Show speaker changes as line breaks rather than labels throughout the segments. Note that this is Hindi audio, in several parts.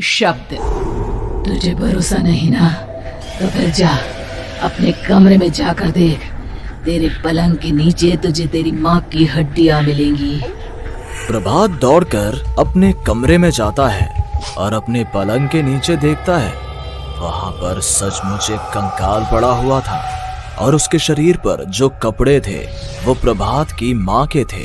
शब्द। तुझे भरोसा नहीं ना, तो फिर जा अपने कमरे में जाकर देख। तेरे पलंग के नीचे तुझे तेरी माँ की हड्डियाँ मिलेंगी।
प्रभात दौड़कर अपने कमरे में जाता है और अपने पलंग के नीचे देखता है। वहां पर सचमुच एक कंकाल पड़ा हुआ था और उसके शरीर पर जो कपड़े थे वो प्रभात की माँ के थे।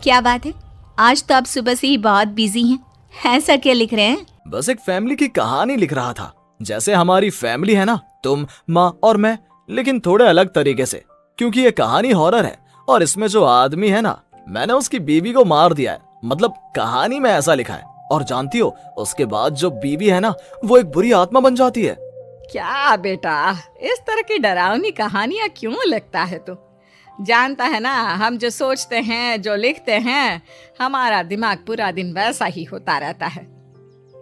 क्या बात है, आज तो आप सुबह से ही बहुत बिजी हैं। ऐसा क्या लिख रहे हैं?
बस एक फैमिली की कहानी लिख रहा था। जैसे हमारी फैमिली है ना, तुम, माँ और मैं, लेकिन थोड़े अलग तरीके से, क्योंकि ये कहानी हॉरर है और इसमें जो आदमी है ना, मैंने उसकी बीवी को मार दिया है। मतलब कहानी में ऐसा लिखा है। और जानती हो, उसके बाद जो बीवी है ना, वो एक बुरी आत्मा बन जाती है।
क्या बेटा, इस तरह की डरावनी कहानियां क्यों लिखता है तू? जानता है ना, हम जो सोचते हैं, जो लिखते हैं, हमारा दिमाग पूरा दिन वैसा ही होता रहता है।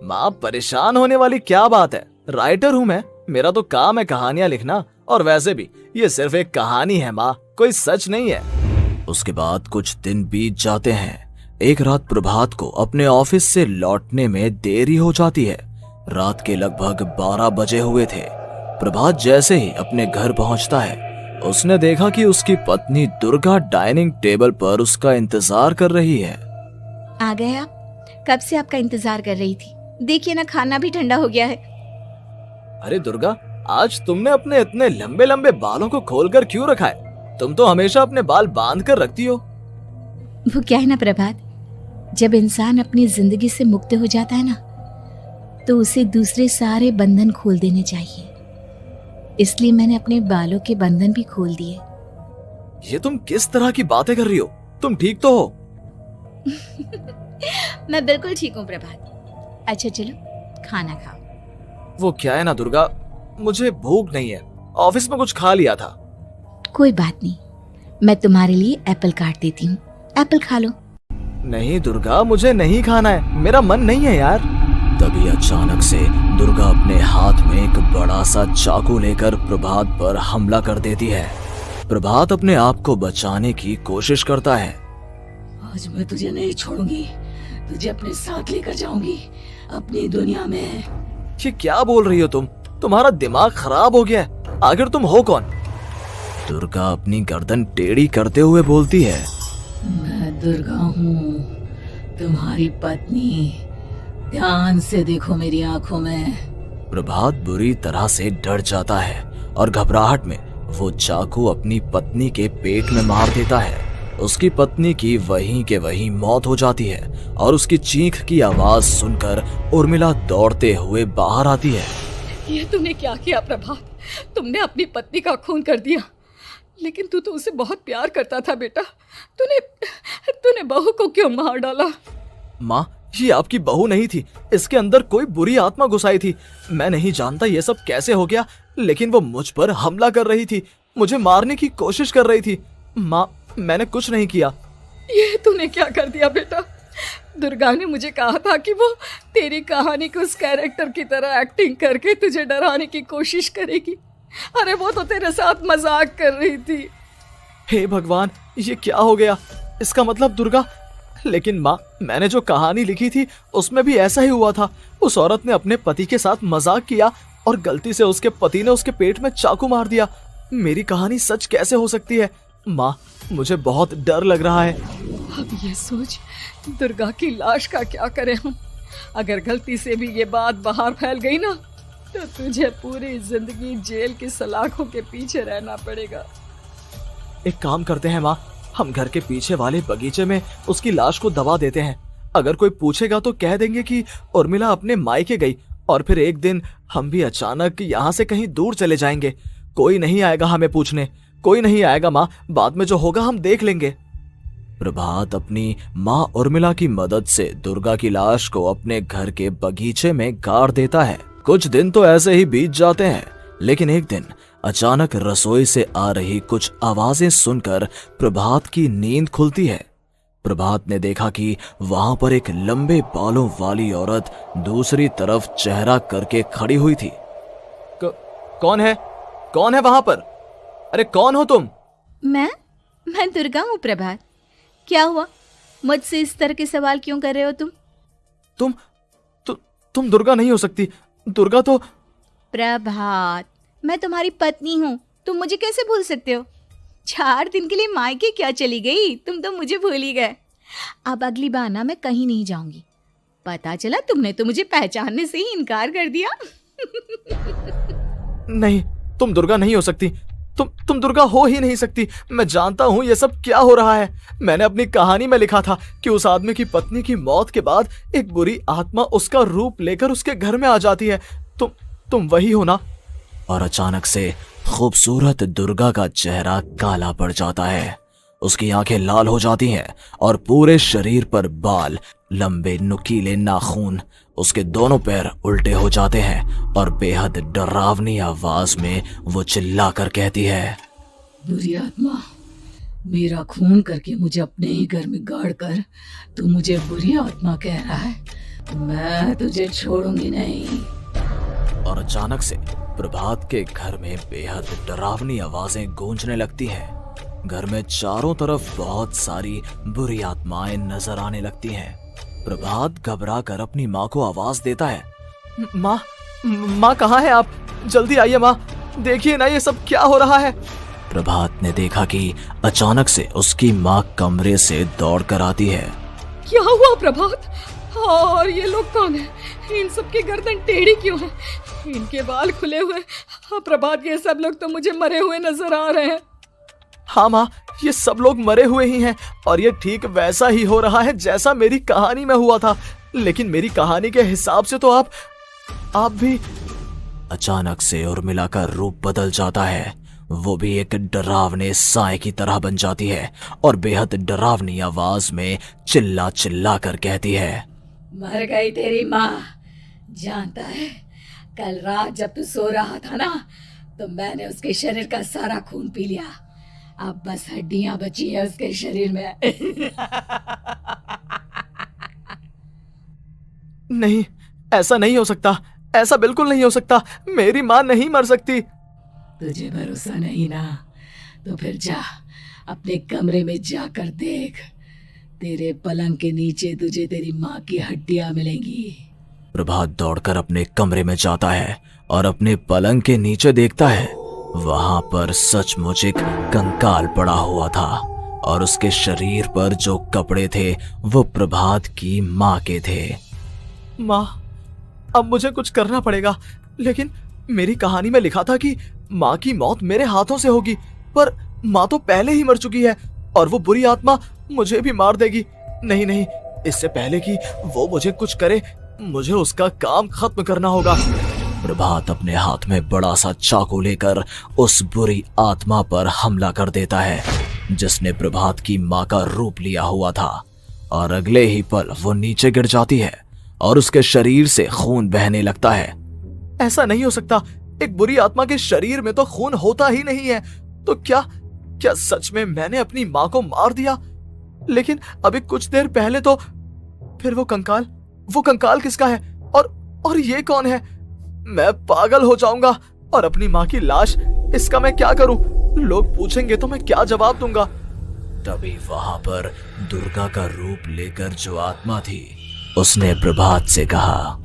माँ, परेशान होने वाली क्या बात है? राइटर हूँ मैं, मेरा तो काम है कहानियां लिखना। और वैसे भी ये सिर्फ एक कहानी है माँ, कोई सच नहीं है। उसके बाद कुछ दिन बीत जाते हैं। एक रात प्रभात को अपने ऑफिस से लौटने में देरी हो जाती है। रात के लगभग 12 बजे हुए थे। प्रभात जैसे ही अपने घर पहुंचता है, उसने देखा कि उसकी पत्नी दुर्गा डाइनिंग टेबल पर उसका इंतजार कर रही है।
आ गए आप? कब से आपका इंतजार कर रही थी। देखिए ना, खाना भी ठंडा हो गया है।
अरे दुर्गा, आज तुमने अपने इतने लंबे लंबे बालों को खोलकर क्यों रखा है? तुम तो हमेशा अपने बाल बांध कर रखती हो।
वो क्या है ना प्रभात, जब इंसान अपनी जिंदगी से मुक्त हो जाता है ना, तो उसे दूसरे सारे बंधन खोल देने चाहिए। इसलिए मैंने अपने बालों के बंधन भी खोल दिए।
ये तुम किस तरह की बातें कर रही हो? तुम ठीक तो हो?
मैं बिल्कुल ठीक हूँ प्रभात। अच्छा चलो खाना खाओ।
वो क्या है ना दुर्गा, मुझे भूख नहीं है। ऑफिस में कुछ खा लिया था।
कोई बात नहीं, मैं तुम्हारे लिए एप्पल काट देती हूँ, एप्पल खा लो।
नहीं दुर्गा, मुझे नहीं खाना है, मेरा मन नहीं है यार। तभी अचानक से दुर्गा अपने हाथ में एक बड़ा सा चाकू लेकर प्रभात पर हमला कर देती है। प्रभात अपने आप को बचाने की कोशिश करता है।
आज मैं तुझे नहीं छोड़ूंगी, तुझे अपने साथ लेकर जाऊंगी अपनी दुनिया में।
ये क्या बोल रही हो तुम? तुम्हारा दिमाग खराब हो गया है। आखिर तुम हो कौन? दुर्गा अपनी गर्दन टेढ़ी करते हुए बोलती है।
मैं दुर्गा हूँ, तुम्हारी पत्नी। ध्यान से देखो मेरी आंखों में।
प्रभात बुरी तरह से डर जाता है और घबराहट में वो चाकू अपनी पत्नी के पेट में मार देता है। उसकी पत्नी की वहीं के वहीं मौत हो जाती है और उसकी चीख की आवाज सुनकर उर्मिला दौड़ते हुए बाहर आती है।
ये तूने क्या किया प्रभात? तुमने अपनी पत्नी का खून कर दिया। लेकिन तू तो उसे बहुत प्यार करता था बेटा। तूने बहू को क्यों मार डाला?
माँ, ये आपकी बहू नहीं थी, इसके अंदर कोई बुरी आत्मा घुसाई थी। मैं नहीं जानता ये सब कैसे हो गया, लेकिन वो मुझ पर हमला कर रही थी, मुझे मारने की कोशिश कर रही थी। माँ, मैंने कुछ नहीं किया।
ये तूने क्या कर दिया बेटा? दुर्गा ने मुझे कहा था कि वो तेरी कहानी को उस कैरेक्टर की तरह एक्टिंग करके तुझे डराने की कोशिश करेगी। अरे वो तो तेरे साथ मजाक कर रही थी।
हे भगवान, ये क्या हो गया? इसका मतलब दुर्गा। लेकिन माँ, मैंने जो कहानी लिखी थी उसमें भी ऐसा ही हुआ था। उस औरत ने अपने पति के साथ मजाक किया और गलती से उसके पति ने उसके पेट में चाकू मार दिया। मेरी कहानी सच कैसे हो सकती है? माँ, मुझे बहुत डर लग रहा है।
अब ये सोच, दुर्गा की लाश का क्या करें हम? अगर गलती से भी ये बात बाहर फैल गई ना, तो तुझे पूरी जिंदगी जेल की सलाखों के पीछे रहना पड़ेगा।
एक काम करते हैं माँ, हम घर के पीछे वाले बगीचे में उसकी लाश को दबा देते हैं। अगर कोई पूछेगा तो कह देंगे कि उर्मिला अपने मायके गई और फिर एक दिन हम भी अचानक यहाँ से कहीं दूर चले जाएंगे। कोई नहीं आएगा हमें पूछने, कोई नहीं आएगा माँ, बाद में जो होगा हम देख लेंगे। प्रभात अपनी माँ उर्मिला की मदद से दुर्गा की लाश को अपने घर के बगीचे में गाड़ देता है। कुछ दिन तो ऐसे ही बीत जाते हैं, लेकिन एक दिन अचानक रसोई से आ रही कुछ आवाजें सुनकर प्रभात की नींद खुलती है। प्रभात ने देखा कि वहां पर एक लंबे बालों वाली औरत दूसरी तरफ चेहरा करके खड़ी हुई थी। कौन है? कौन है वहां पर? अरे कौन हो तुम?
मैं दुर्गा हूँ प्रभात। क्या हुआ? मुझसे इस तरह के सवाल क्यों कर रहे हो तुम?
तुम दुर्गा नहीं हो सकती। दुर्गा तो
प्रभात, मैं तुम्हारी पत्नी हूँ, तुम मुझे कैसे भूल सकते हो? 4 दिन के लिए मायके क्या चली गई, तुम तो मुझे भूल ही गए। अब अगली बार ना मैं कहीं नहीं जाऊंगी। पता चला तुमने तो मुझे पहचानने से ही इनकार कर दिया।
नहीं, तुम दुर्गा नहीं हो सकती। तुम दुर्गा हो ही नहीं सकती। मैं जानता हूँ ये सब क्या हो रहा है। मैंने अपनी कहानी में लिखा था कि उस आदमी की पत्नी की मौत के बाद एक बुरी आत्मा उसका रूप लेकर उसके घर में आ जाती है। तुम वही हो ना? और अचानक से खूबसूरत दुर्गा का चेहरा काला पड़ जाता है। उसकी आंखें लाल हो जाती हैं और पूरे शरीर पर बाल, लंबे नुकीले नाखून, उसके दोनों पैर उल्टे हो जाते हैं और बेहद डरावनी आवाज में वो चिल्लाकर कहती है,
बुरी आत्मा, मेरा खून करके मुझे अपने ही घर में गाड़ कर तू मुझे बुरी आत्मा कह रहा है? मैं तुझे छोड़ूंगी नहीं।
और अचानक से प्रभात के घर में बेहद डरावनी आवाजें गूंजने लगती हैं। घर में चारों तरफ बहुत सारी बुरी आत्माएं नजर आने लगती हैं। प्रभात घबरा कर अपनी माँ को आवाज देता है, माँ कहाँ है आप? जल्दी आइए माँ, देखिए ना ये सब क्या हो रहा है। प्रभात ने देखा कि अचानक से उसकी माँ कमरे से दौड़ कर आती है।
क्या हुआ प्रभात? और ये लोग कौन है? इन सब की गर्दन टेढ़ी क्यों है? इनके बाल खुले हुए। प्रभात, ये सब लोग तो मुझे मरे हुए नजर आ रहे हैं।
हाँ माँ, ये सब लोग मरे हुए ही हैं और ये ठीक वैसा ही हो रहा है जैसा मेरी कहानी में हुआ था। लेकिन मेरी कहानी के हिसाब से तो आप भी। अचानक से उर्मिला का रूप बदल जाता है। वो भी एक डरावने साए की तरह बन जाती है और बेहद डरावनी आवाज में चिल्ला चिल्ला कर कहती है,
मर गई तेरी माँ। जानता है, कल रात जब तू सो रहा था ना, तो मैंने उसके शरीर का सारा खून पी लिया। अब बस हड्डियां बची है उसके शरीर में।
नहीं, ऐसा नहीं हो सकता। ऐसा बिल्कुल नहीं हो सकता। मेरी माँ नहीं मर सकती।
तुझे भरोसा नहीं ना? तो फिर जा, अपने कमरे में जाकर देख। तेरे पलंग के नीचे तुझे तेरी माँ की हड्डियां मिलेंगी।
प्रभात दौड़कर अपने कमरे में जाता है और अपने पलंग के नीचे देखता है। वहां पर सचमुच एक कंकाल पड़ा हुआ था और उसके शरीर पर जो कपड़े थे वो प्रभात की माँ के थे। माँ, अब मुझे कुछ करना पड़ेगा। लेकिन मेरी कहानी में लिखा था कि माँ की मौत मेरे हाथों से होगी, पर माँ तो पहले ही मर चुकी है और वो बुरी आत्मा मुझे भी मार देगी। नहीं नहीं, इससे पहले कि वो मुझे कुछ करे, मुझे उसका काम खत्म करना होगा। प्रभात अपने हाथ में बड़ा सा चाकू लेकर उस बुरी आत्मा पर हमला कर देता है जिसने प्रभात की माँ का रूप लिया हुआ था, और अगले ही पल वो नीचे गिर जाती है और उसके शरीर से खून बहने लगता है। ऐसा नहीं हो सकता। एक बुरी आत्मा के शरीर में तो खून होता ही नहीं है। तो क्या सच में मैंने अपनी माँ को मार दिया? लेकिन अभी कुछ देर पहले तो फिर वो कंकाल किसका है? और ये कौन है? मैं पागल हो जाऊंगा। और अपनी माँ की लाश, इसका मैं क्या करूं? लोग पूछेंगे तो मैं क्या जवाब दूंगा? तभी वहां पर दुर्गा का रूप लेकर जो आत्मा थी उसने प्रभात से कहा,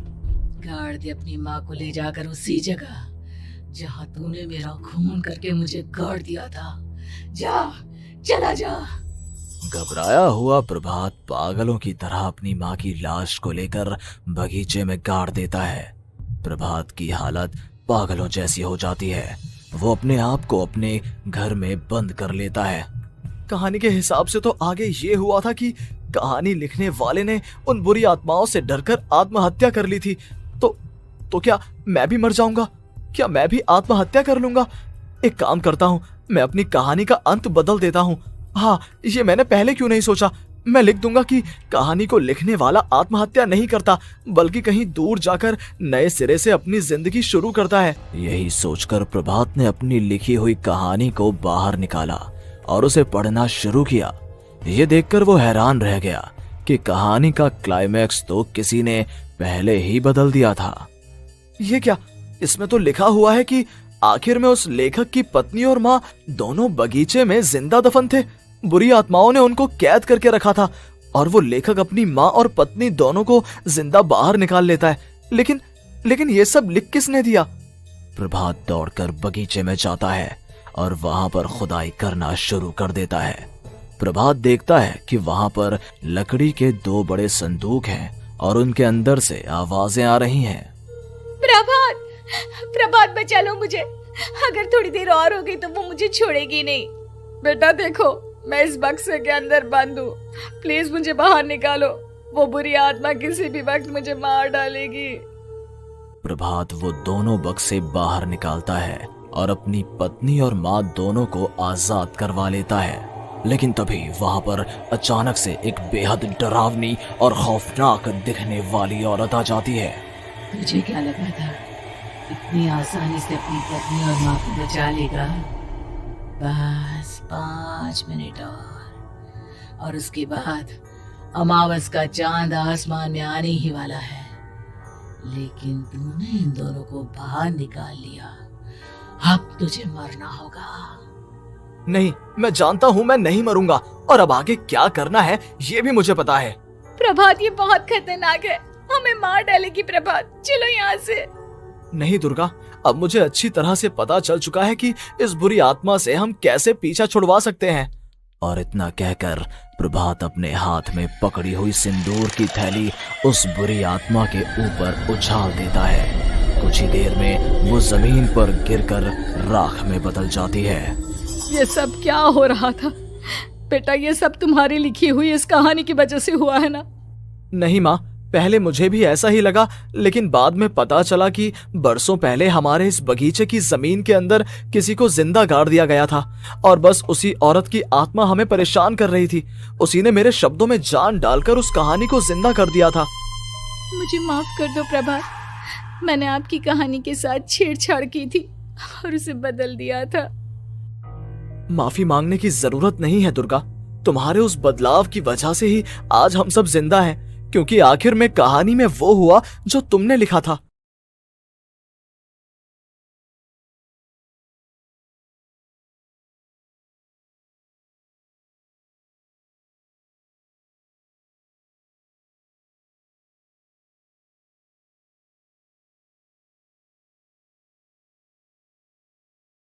गाड़ दे अपनी माँ को ले जाकर उसी जगह जहाँ तूने मेरा खून करके मुझे गाड़ दिया था। जा, चला जा।
घबराया हुआ प्रभात पागलों की तरह अपनी माँ की लाश को लेकर बगीचे में गाड़ देता है। प्रभात की हालत पागलों जैसी हो जाती है। वो अपने आप को अपने घर में बंद कर लेता है। कहानी के हिसाब से तो आगे ये हुआ था कि कहानी लिखने वाले ने उन बुरी आत्माओं से डरकर आत्महत्या कर ली थी। तो क्या मैं भी मर जाऊंगा? क्या मैं भी आत्महत्या कर लूंगा? एक काम करता हूँ, मैं अपनी कहानी का अंत बदल देता हूँ। हाँ, ये मैंने पहले क्यों नहीं सोचा। मैं लिख दूंगा कि कहानी को लिखने वाला आत्महत्या नहीं करता, बल्कि कहीं दूर जाकर नए सिरे से अपनी जिंदगी शुरू करता है। यही सोचकर प्रभात ने अपनी लिखी हुई कहानी को बाहर निकाला और उसे पढ़ना शुरू किया। ये देखकर वो हैरान रह गया कि कहानी का क्लाइमैक्स तो किसी ने पहले ही बदल दिया था। ये क्या? इसमें तो लिखा हुआ है कि आखिर में उस लेखक की पत्नी और माँ दोनों बगीचे में जिंदा दफन थे। बुरी आत्माओं ने उनको कैद करके रखा था और वो लेखक अपनी माँ और पत्नी दोनों को जिंदा बाहर निकाल लेता है। लेकिन लेकिन ये सब लिख किसने दिया? प्रभात दौड़कर बगीचे में जाता है और वहां पर खुदाई करना शुरू कर देता है। प्रभात देखता है कि वहां पर लकड़ी के 2 बड़े संदूक हैं और उनके अंदर से आवाजें आ रही हैं।
प्रभात, प्रभात बचा लो मुझे, अगर थोड़ी देर और हो गई तो वो मुझे छोड़ेगी नहीं।
बेटा देखो, मैं इस बक्से के अंदर बंद हूँ, प्लीज मुझे बाहर निकालो, वो बुरी आत्मा किसी भी वक्त मुझे मार डालेगी।
प्रभात वो दोनों बक्से बाहर निकालता है और अपनी पत्नी और माँ दोनों को आजाद करवा लेता है। लेकिन तभी वहां पर अचानक से एक बेहद डरावनी और खौफनाक दिखने वाली औरत आ जाती है।
तुझे क्या लगा था इतनी आसानी से अपनी पत्नी और माँ को बचा लेगा? बस 5 मिनट और उसके बाद अमावस का चांद आसमान में आने ही वाला है। लेकिन तूने इन दोनों को बाहर निकाल लिया, अब तुझे मरना होगा।
नहीं, मैं जानता हूँ मैं नहीं मरूंगा, और अब आगे क्या करना है ये भी मुझे पता है।
प्रभात, ये बहुत खतरनाक है, हमें मार डालेगी। प्रभात, चलो यहाँ से।
नहीं दुर्गा, अब मुझे अच्छी तरह से पता चल चुका है कि इस बुरी आत्मा से हम कैसे पीछा छुड़वा सकते हैं। और इतना कहकर प्रभात अपने हाथ में पकड़ी हुई सिंदूर की थैली उस बुरी आत्मा के ऊपर उछाल देता है। कुछ ही देर में वो जमीन पर गिरकर राख में बदल जाती है।
ये सब क्या हो रहा था बेटा? ये सब तुम्हारी लिखी हुई इस कहानी की वजह से हुआ है ना?
नहीं माँ, पहले मुझे भी ऐसा ही लगा, लेकिन बाद में पता चला कि बरसों पहले हमारे इस बगीचे की जमीन के अंदर किसी को जिंदा गाड़ दिया गया था और बस उसी औरत की आत्मा हमें परेशान कर रही थी। उसी ने मेरे शब्दों में जान डालकर उस कहानी को जिंदा कर दिया था।
मुझे माफ कर दो प्रभात, मैंने आपकी कहानी के साथ छेड़छाड़ की थी और उसे बदल दिया था।
माफी मांगने की जरूरत नहीं है दुर्गा, तुम्हारे उस बदलाव की वजह से ही आज हम सब जिंदा हैं, क्योंकि आखिर में कहानी में वो हुआ जो तुमने लिखा था।